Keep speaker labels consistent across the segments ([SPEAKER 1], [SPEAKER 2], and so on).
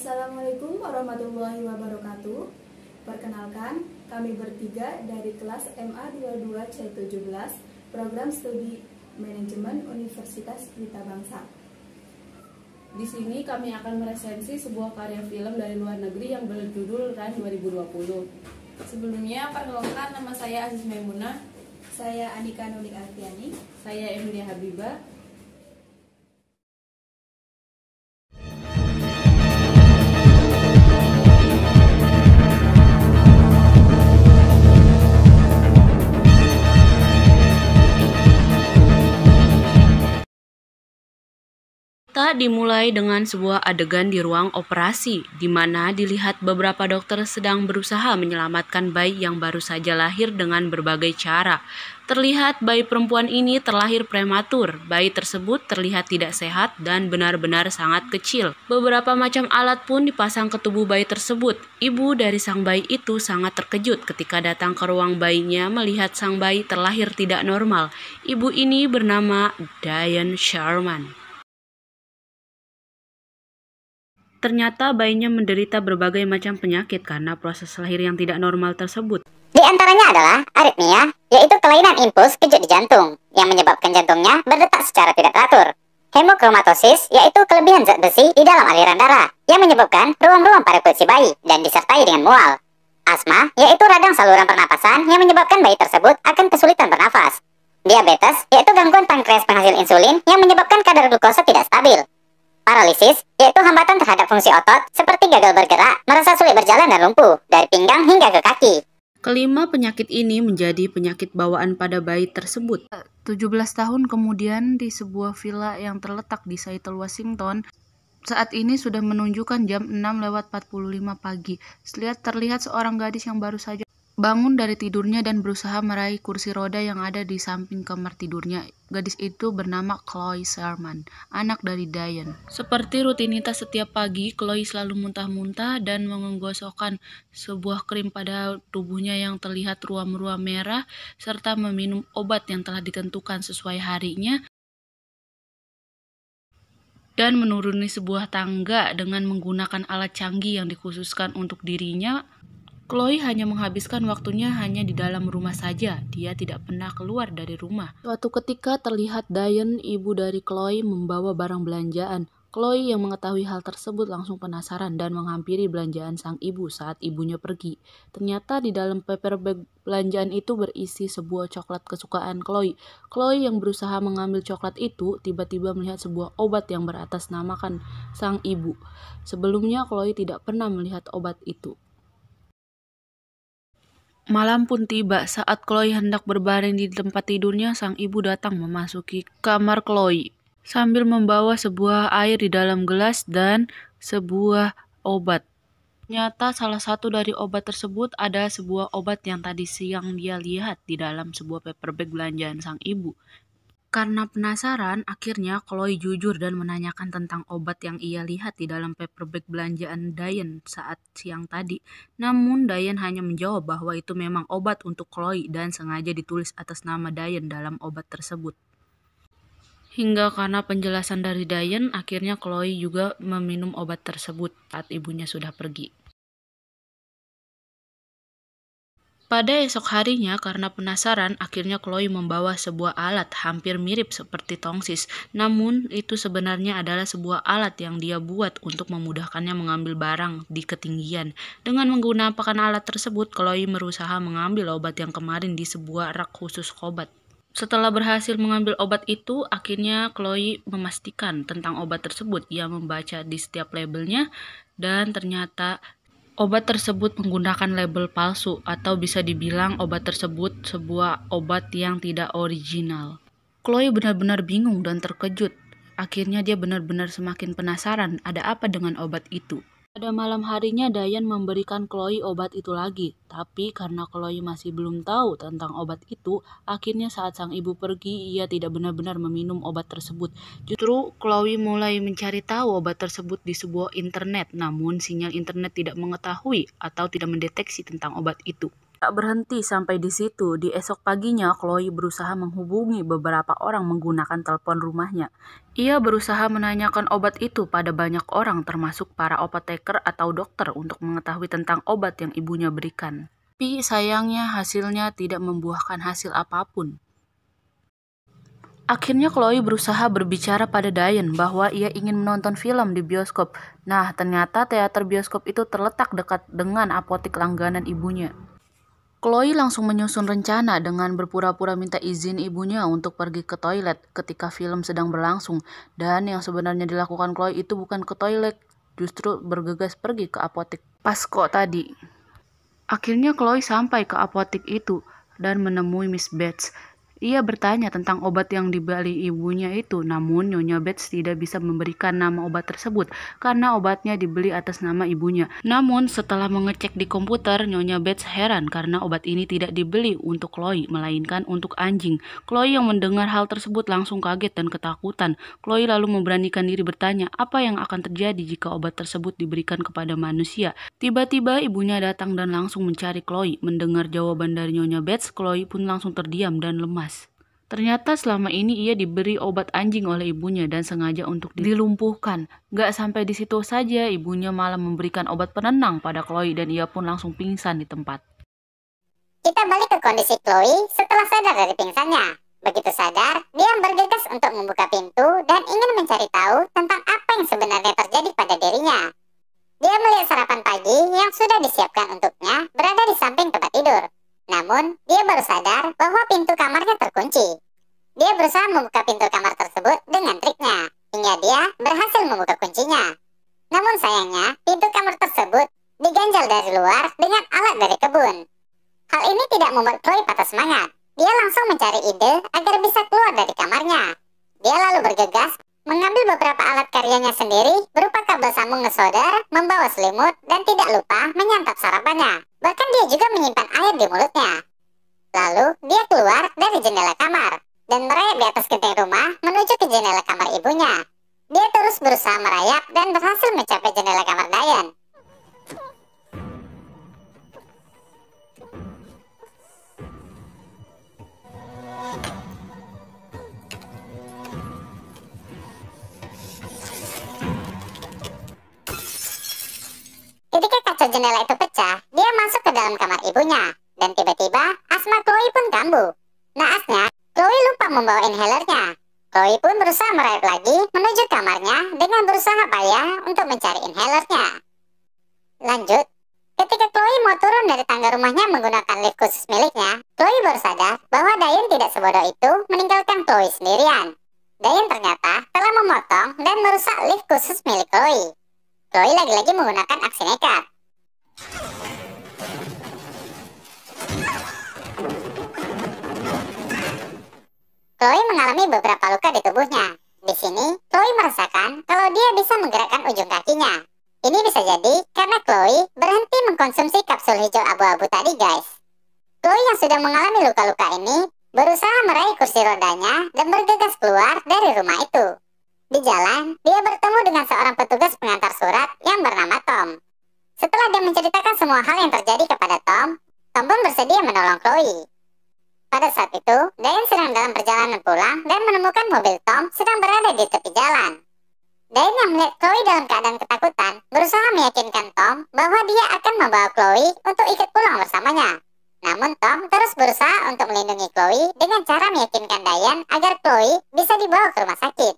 [SPEAKER 1] Assalamualaikum warahmatullahi wabarakatuh. Perkenalkan, kami bertiga dari kelas MA22 C17 Program Studi Manajemen Universitas Pelita Bangsa.
[SPEAKER 2] Di sini kami akan meresensi sebuah karya film dari luar negeri yang berjudul Run 2020. Sebelumnya, perkenalkan, nama saya Aziz Maimunah.
[SPEAKER 1] Saya Andika Nulik Artiani.
[SPEAKER 2] Saya Emilia Habibah.
[SPEAKER 3] Kita dimulai dengan sebuah adegan di ruang operasi, di mana dilihat beberapa dokter sedang berusaha menyelamatkan bayi yang baru saja lahir dengan berbagai cara. Terlihat bayi perempuan ini terlahir prematur. Bayi tersebut terlihat tidak sehat dan benar-benar sangat kecil. Beberapa macam alat pun dipasang ke tubuh bayi tersebut. Ibu dari sang bayi itu sangat terkejut ketika datang ke ruang bayinya melihat sang bayi terlahir tidak normal. Ibu ini bernama Diane Sharman. Ternyata bayinya menderita berbagai macam penyakit karena proses lahir yang tidak normal tersebut.
[SPEAKER 4] Di antaranya adalah aritmia, yaitu kelainan impuls kejut di jantung, yang menyebabkan jantungnya berdetak secara tidak teratur. Hemokromatosis, yaitu kelebihan zat besi di dalam aliran darah, yang menyebabkan ruam-ruam pada kulit si bayi dan disertai dengan mual. Asma, yaitu radang saluran pernapasan yang menyebabkan bayi tersebut akan kesulitan bernafas. Diabetes, yaitu gangguan pankreas penghasil insulin yang menyebabkan kadar glukosa tidak stabil. Paralisis, yaitu hambatan terhadap fungsi otot seperti gagal bergerak, merasa sulit berjalan dan lumpuh, dari pinggang hingga ke kaki.
[SPEAKER 3] Kelima penyakit ini menjadi penyakit bawaan pada bayi tersebut. 17 tahun kemudian di sebuah villa yang terletak di Seattle, Washington, saat ini sudah menunjukkan jam 6:45 pagi. Terlihat seorang gadis yang baru saja bangun dari tidurnya dan berusaha meraih kursi roda yang ada di samping kamar tidurnya. Gadis itu bernama Chloe Sharman, anak dari Diane. Seperti rutinitas setiap pagi, Chloe selalu muntah-muntah dan menggosokkan sebuah krim pada tubuhnya yang terlihat ruam-ruam merah, serta meminum obat yang telah ditentukan sesuai harinya, dan menuruni sebuah tangga dengan menggunakan alat canggih yang dikhususkan untuk dirinya. Chloe hanya menghabiskan waktunya hanya di dalam rumah saja. Dia tidak pernah keluar dari rumah. Suatu ketika terlihat Diane, ibu dari Chloe, membawa barang belanjaan. Chloe yang mengetahui hal tersebut langsung penasaran dan menghampiri belanjaan sang ibu saat ibunya pergi. Ternyata di dalam paper bag belanjaan itu berisi sebuah coklat kesukaan Chloe. Chloe yang berusaha mengambil coklat itu tiba-tiba melihat sebuah obat yang beratasnamakan sang ibu. Sebelumnya Chloe tidak pernah melihat obat itu. Malam pun tiba. Saat Chloe hendak berbaring di tempat tidurnya, sang ibu datang memasuki kamar Chloe sambil membawa sebuah air di dalam gelas dan sebuah obat. Ternyata salah satu dari obat tersebut ada sebuah obat yang tadi siang dia lihat di dalam sebuah paper bag belanjaan sang ibu. Karena penasaran, akhirnya Chloe jujur dan menanyakan tentang obat yang ia lihat di dalam paper bag belanjaan Diane saat siang tadi. Namun Diane hanya menjawab bahwa itu memang obat untuk Chloe dan sengaja ditulis atas nama Diane dalam obat tersebut. Hingga karena penjelasan dari Diane, akhirnya Chloe juga meminum obat tersebut saat ibunya sudah pergi. Pada esok harinya, karena penasaran, akhirnya Chloe membawa sebuah alat hampir mirip seperti tongsis. Namun, itu sebenarnya adalah sebuah alat yang dia buat untuk memudahkannya mengambil barang di ketinggian. Dengan menggunakan alat tersebut, Chloe berusaha mengambil obat yang kemarin di sebuah rak khusus obat. Setelah berhasil mengambil obat itu, akhirnya Chloe memastikan tentang obat tersebut. Ia membaca di setiap labelnya dan ternyata obat tersebut menggunakan label palsu, atau bisa dibilang obat tersebut sebuah obat yang tidak original. Chloe benar-benar bingung dan terkejut. Akhirnya dia benar-benar semakin penasaran ada apa dengan obat itu. Pada malam harinya Diane memberikan Chloe obat itu lagi, tapi karena Chloe masih belum tahu tentang obat itu, akhirnya saat sang ibu pergi, ia tidak benar-benar meminum obat tersebut. Justru Chloe mulai mencari tahu obat tersebut di sebuah internet, namun sinyal internet tidak mengetahui atau tidak mendeteksi tentang obat itu. Tak berhenti sampai di situ, di esok paginya Chloe berusaha menghubungi beberapa orang menggunakan telepon rumahnya. Ia berusaha menanyakan obat itu pada banyak orang termasuk para apoteker atau dokter untuk mengetahui tentang obat yang ibunya berikan. Tapi sayangnya hasilnya tidak membuahkan hasil apapun. Akhirnya Chloe berusaha berbicara pada Diane bahwa ia ingin menonton film di bioskop. Nah, ternyata teater bioskop itu terletak dekat dengan apotik langganan ibunya. Chloe langsung menyusun rencana dengan berpura-pura minta izin ibunya untuk pergi ke toilet ketika film sedang berlangsung. Dan yang sebenarnya dilakukan Chloe itu bukan ke toilet, justru bergegas pergi ke apotik Pasco tadi. Akhirnya Chloe sampai ke apotik itu dan menemui Miss Bates. Ia bertanya tentang obat yang dibeli ibunya itu, namun Nyonya Bates tidak bisa memberikan nama obat tersebut karena obatnya dibeli atas nama ibunya. Namun setelah mengecek di komputer, Nyonya Bates heran karena obat ini tidak dibeli untuk Chloe, melainkan untuk anjing. Chloe yang mendengar hal tersebut langsung kaget dan ketakutan. Chloe lalu memberanikan diri bertanya apa yang akan terjadi jika obat tersebut diberikan kepada manusia. Tiba-tiba ibunya datang dan langsung mencari Chloe. Mendengar jawaban dari Nyonya Bates, Chloe pun langsung terdiam dan lemas. Ternyata selama ini ia diberi obat anjing oleh ibunya dan sengaja untuk dilumpuhkan. Gak sampai di situ saja, ibunya malah memberikan obat penenang pada Chloe dan ia pun langsung pingsan di tempat.
[SPEAKER 4] Kita balik ke kondisi Chloe setelah sadar dari pingsannya. Begitu sadar, dia bergegas untuk membuka pintu dan ingin mencari tahu tentang apa yang sebenarnya terjadi pada dirinya. Dia melihat sarapan pagi yang sudah disiapkan untuknya berada di samping tempat tidur. Namun, dia baru sadar bahwa pintu kamarnya terkunci. Dia berusaha membuka pintu kamar tersebut dengan triknya, hingga dia berhasil membuka kuncinya. Namun sayangnya, pintu kamar tersebut diganjal dari luar dengan alat dari kebun. Hal ini tidak membuat Chloe patah semangat. Dia langsung mencari ide agar bisa keluar dari kamarnya. Dia lalu bergegas mengambil beberapa alat karyanya sendiri berupa kabel sambung ngesolder, membawa selimut, dan tidak lupa menyantap sarapannya. Bahkan dia juga menyimpan air di mulutnya. Lalu dia keluar dari jendela kamar dan merayap di atas genting rumah menuju ke jendela kamar ibunya. Dia terus berusaha merayap dan berhasil mencapai jendela kamar Diane. Ketika kaca jendela itu pecah, dia masuk ke dalam kamar ibunya. Dan tiba-tiba, asma Chloe pun kambuh. Naasnya, Chloe lupa membawa inhalernya. Chloe pun berusaha merayap lagi menuju kamarnya dengan berusaha payah untuk mencari inhalernya. Lanjut, ketika Chloe mau turun dari tangga rumahnya menggunakan lift khusus miliknya, Chloe baru sadar bahwa Diane tidak sebodoh itu meninggalkan Chloe sendirian. Diane ternyata telah memotong dan merusak lift khusus milik Chloe. Chloe lagi-lagi menggunakan aksi nekat. Chloe mengalami beberapa luka di tubuhnya. Di sini, Chloe merasakan kalau dia bisa menggerakkan ujung kakinya. Ini bisa jadi karena Chloe berhenti mengkonsumsi kapsul hijau abu-abu tadi, guys. Chloe yang sudah mengalami luka-luka ini berusaha meraih kursi rodanya dan bergegas keluar dari rumah itu. Di jalan, dia bertemu dengan seorang petugas pengantar surat yang bernama Tom. Setelah dia menceritakan semua hal yang terjadi kepada Tom, Tom pun bersedia menolong Chloe. Pada saat itu, Diane sedang dalam perjalanan pulang dan menemukan mobil Tom sedang berada di tepi jalan. Diane yang melihat Chloe dalam keadaan ketakutan, berusaha meyakinkan Tom bahwa dia akan membawa Chloe untuk ikut pulang bersamanya. Namun Tom terus berusaha untuk melindungi Chloe dengan cara meyakinkan Diane agar Chloe bisa dibawa ke rumah sakit.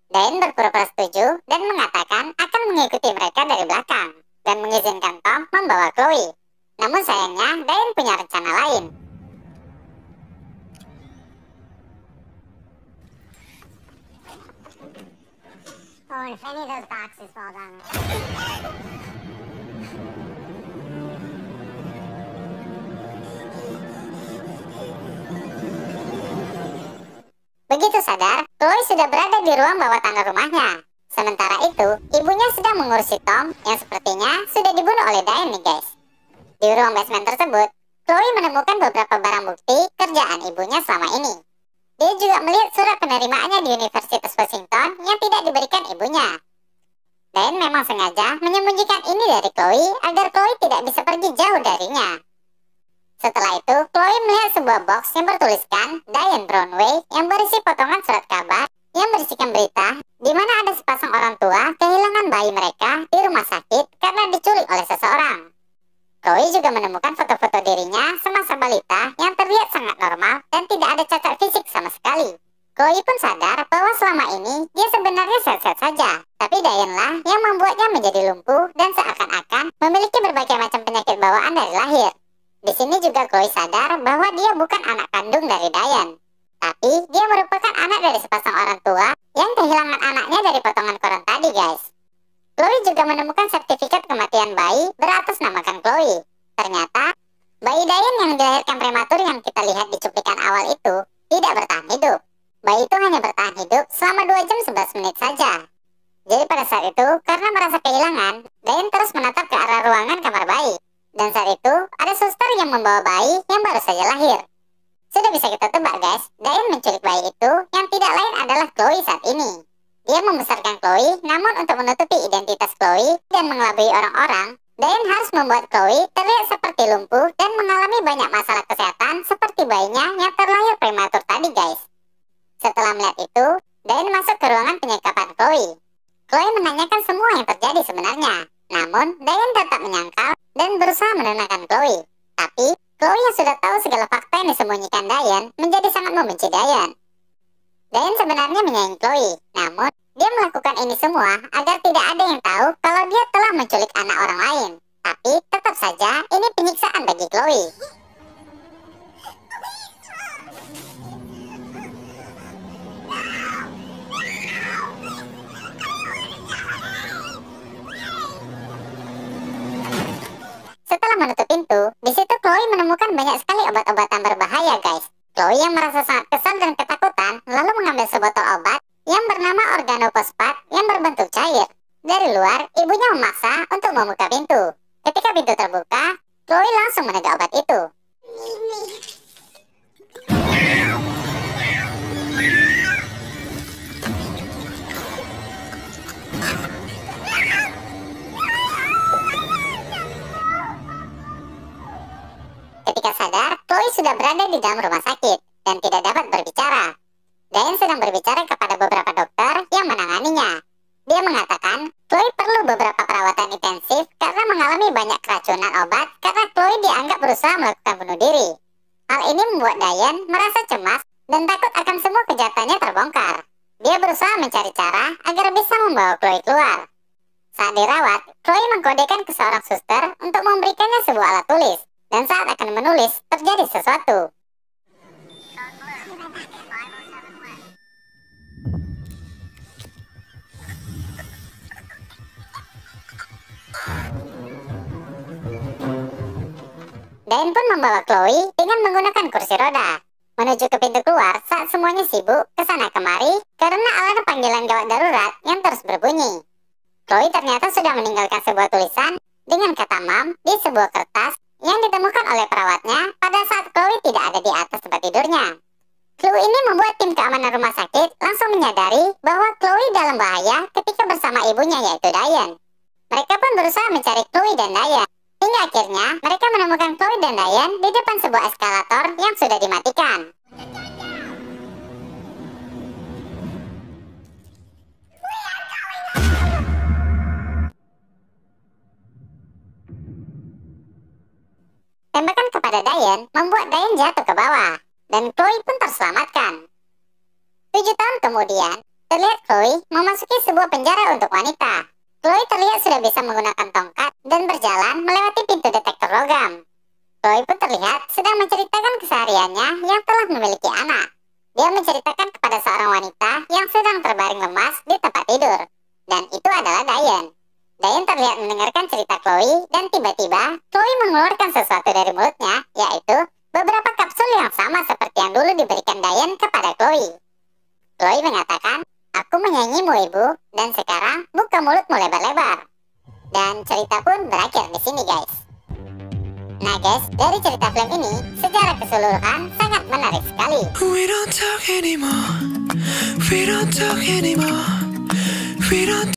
[SPEAKER 4] Diane berpura-pura setuju dan mengatakan akan mengikuti mereka dari belakang dan mengizinkan Tom membawa Chloe. Namun sayangnya Diane punya rencana lain. Oh, if any of those boxes fall down. Begitu sadar, Chloe sudah berada di ruang bawah tangga rumahnya. Sementara itu, ibunya sedang mengurusi Tom yang sepertinya sudah dibunuh oleh Diane nih, guys. Di ruang basement tersebut, Chloe menemukan beberapa barang bukti kerjaan ibunya selama ini. Dia juga melihat surat penerimaannya di Universitas Washington yang tidak diberikan ibunya. Diane memang sengaja menyembunyikan ini dari Chloe agar Chloe tidak bisa pergi jauh darinya. Setelah itu, Chloe melihat sebuah box yang bertuliskan Diane Brownway yang berisi potongan surat kabar yang berisikan berita di mana ada sepasang orang tua kehilangan bayi mereka di rumah sakit karena diculik oleh seseorang. Chloe juga menemukan foto-foto dirinya semasa balita yang terlihat sangat normal dan tidak ada cacat fisik sama sekali. Chloe pun sadar bahwa selama ini dia sebenarnya sehat-sehat saja, tapi Diane lah yang membuatnya menjadi lumpuh dan seakan-akan memiliki berbagai macam penyakit bawaan dari lahir. Di sini juga Chloe sadar bahwa dia bukan anak kandung dari Diane, tapi dia merupakan anak dari sepasang orang tua yang kehilangan anaknya dari potongan koran tadi, guys. Chloe juga menemukan sertifikat kematian bayi beratasnamakan Chloe. Ternyata, bayi Diane yang dilahirkan prematur yang kita lihat di cuplikan awal itu tidak bertahan hidup. Bayi itu hanya bertahan hidup selama 2 jam 11 menit saja. Jadi pada saat itu, karena merasa kehilangan, Diane terus menatap ke arah ruangan kamar bayi. Dan saat itu, ada suster yang membawa bayi yang baru saja lahir. Sudah bisa kita tebak, guys, Diane menculik bayi itu yang tidak lain adalah Chloe saat ini. Dia membesarkan Chloe, namun untuk menutupi identitas Chloe dan mengelabui orang-orang, Diane harus membuat Chloe terlihat seperti lumpuh dan mengalami banyak masalah kesehatan seperti bayinya yang terlahir prematur tadi, guys. Setelah melihat itu, Diane masuk ke ruangan penyekapan Chloe. Chloe menanyakan semua yang terjadi sebenarnya, namun Diane tetap menyangkal dan berusaha menenangkan Chloe. Tapi, Chloe yang sudah tahu segala fakta yang disembunyikan Diane menjadi sangat membenci Diane. Diane sebenarnya menyayangi Chloe, namun dia melakukan ini semua agar tidak ada yang tahu kalau dia telah menculik anak orang lain. Tapi tetap saja ini penyiksaan bagi Chloe. Setelah menutup pintu, di situ Chloe menemukan banyak sekali obat-obatan berbahaya, guys. Chloe yang merasa sangat kesal dan ketakutan, lalu mengambil sebotol obat yang bernama organofosfat yang berbentuk cair. Dari luar, ibunya memaksa untuk membuka pintu. Ketika pintu terbuka, Chloe langsung menegak obat itu. Ketika sadar, Chloe sudah berada di dalam rumah sakit dan tidak dapat berbicara. Diane sedang berbicara kepada beberapa dokter yang menanganinya. Dia mengatakan, Chloe perlu beberapa perawatan intensif karena mengalami banyak keracunan obat karena Chloe dianggap berusaha melakukan bunuh diri. Hal ini membuat Diane merasa cemas dan takut akan semua kejahatannya terbongkar. Dia berusaha mencari cara agar bisa membawa Chloe keluar. Saat dirawat, Chloe mengkodekan ke seorang suster untuk memberikannya sebuah alat tulis. Dan saat akan menulis, terjadi sesuatu. Diane pun membawa Chloe dengan menggunakan kursi roda menuju ke pintu keluar saat semuanya sibuk kesana kemari karena alarm panggilan gawat darurat yang terus berbunyi. Chloe ternyata sudah meninggalkan sebuah tulisan dengan kata "Mom" di sebuah kertas yang ditemukan oleh perawatnya pada saat Chloe tidak ada di atas tempat tidurnya. Clue ini membuat tim keamanan rumah sakit langsung menyadari bahwa Chloe dalam bahaya ketika bersama ibunya yaitu Diane. Mereka pun berusaha mencari Chloe dan Diane. Hingga akhirnya mereka menemukan Chloe dan Diane di depan sebuah eskalator yang sudah dimatikan. Tembakan kepada Diane membuat Diane jatuh ke bawah, dan Chloe pun terselamatkan. 7 tahun kemudian, terlihat Chloe memasuki sebuah penjara untuk wanita. Chloe terlihat sudah bisa menggunakan tongkat dan berjalan melewati pintu detektor logam. Chloe pun terlihat sedang menceritakan kesehariannya yang telah memiliki anak. Dia menceritakan kepada seorang wanita yang sedang terbaring lemas di tempat tidur, dan itu adalah Diane. Diane terlihat mendengarkan cerita Chloe dan tiba-tiba Chloe mengeluarkan sesuatu dari mulutnya, yaitu beberapa kapsul yang sama seperti yang dulu diberikan Diane kepada Chloe. Chloe mengatakan, "Aku menyayangimu ibu, dan sekarang buka mulutmu lebar-lebar." Dan cerita pun berakhir di sini, guys. Nah guys, dari cerita film ini secara keseluruhan sangat menarik sekali.
[SPEAKER 5] We don't talk anymore. We don't talk anymore. We don't